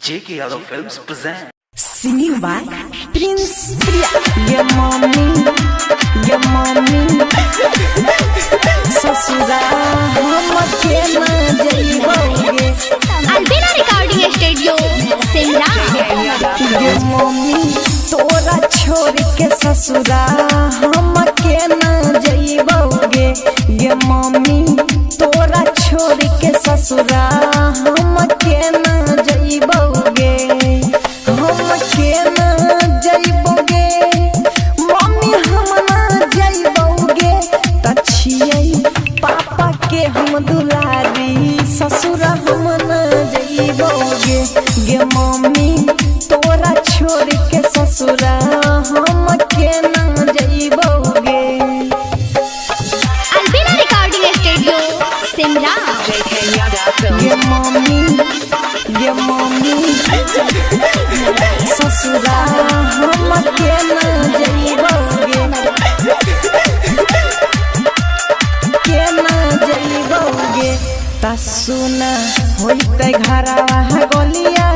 J.K. Yadav Films present. Singing by Prince Priya. ये mummy ससुरा हम के न जइबोगे। अलबेला रिकॉर्डिंग स्टूडियो सिमरा। ये मम्मी तोरा छोड़ के ससुरा हम के न जइबोगे। ये मम्मी तोरा छोड़ के ससुरा हम के न जइबोगे। हम के न जइबोगे मम्मी हम न जइबोगे। तछिए पापा के हम दुलारी ससुरा हम न जइबोगे। गे मम्मी तोरा छोड़ के ससुरा हम के न जइबोगे। अलबेला रिकॉर्डिंग स्टूडियो सिमरा। गे मम्मी ससुरा हम के न जइबोगे। के न जइबोगे। ता सुना होइते घरवा गलिया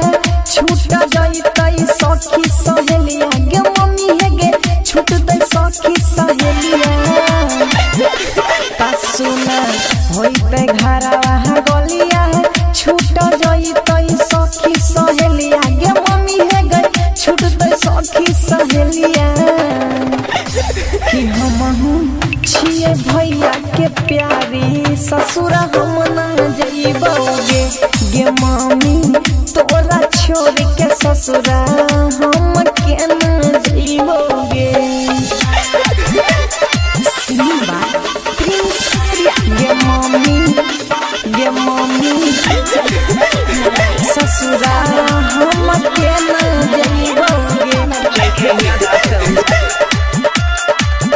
छूट जइतै सखी सहेलिया। गे मम्मी हे गे छूटतै सखी सहेलिया। ता सुना होइते घरवा गलिया छूट जइतै सखी सहेलिया। गे मम्मी हे गे छूटतै सखी सहेलिया। कि हमहू छिए भैया के प्यारी ससुरा हम न जइबोगे। गे मम्मी तोरा छोड़ के ससुरा हम के न जइबोगे। सिंबा प्रिंस प्रिया। गे मम्मी ससुरा हम के न जइबोगे।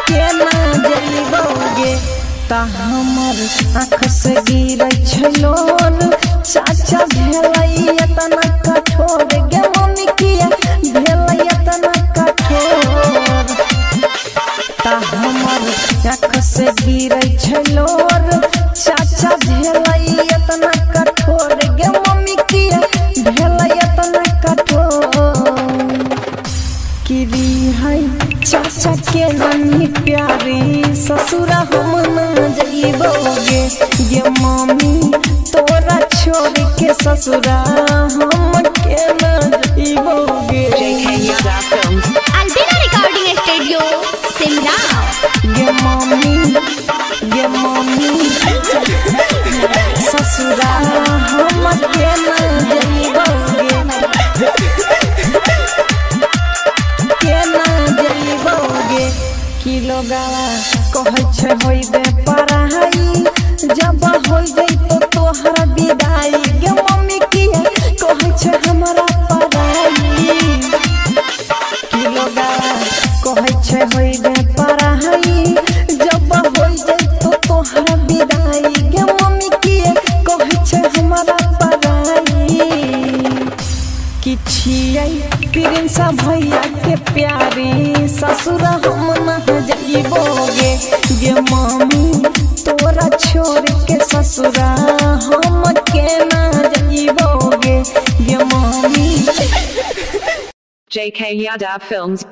के न जइबोगे। ता हमर आँख से गिरै छलोर चाचा भेलै एतना कठोर। गे मम्मी किया भेलै एतना कठोर। ता हमर आँख से गिरै छलोर चाचा भेलै एतना कठोर। गे मम्मी किया भेलै एतना कठोर। किरी है चाचा के रनी प्यारी ससुरा हम न जइबोगे। ये मम्मी तोरा छोड़ के ससुरा हम के न जइबोगे। अलबेला रिकॉर्डिंग स्टूडियो सिमरा। ये मम्मी ससुरा हम के न जइबोगे। के न जइबोगे। कि लोगावा कहै छै होइबे पढ़ाई जब होई जई तो तोहर विदाई। गे मम्मी किया कहै छै हमरा पढ़ाई। कि लोगावा कहै छै होइबे पढ़ाई जब होई जई तो तोहर विदाई। गे मम्मी किया कहै छै हमरा पढ़ाई। कि छियै प्रिंस भैया के प्यारी ससुरा हम न जइबोगे। गे मम्मी तोरा छोड़ के ससुरा हम के न जइबोगे। गे मम्मी J.K. Yadav Films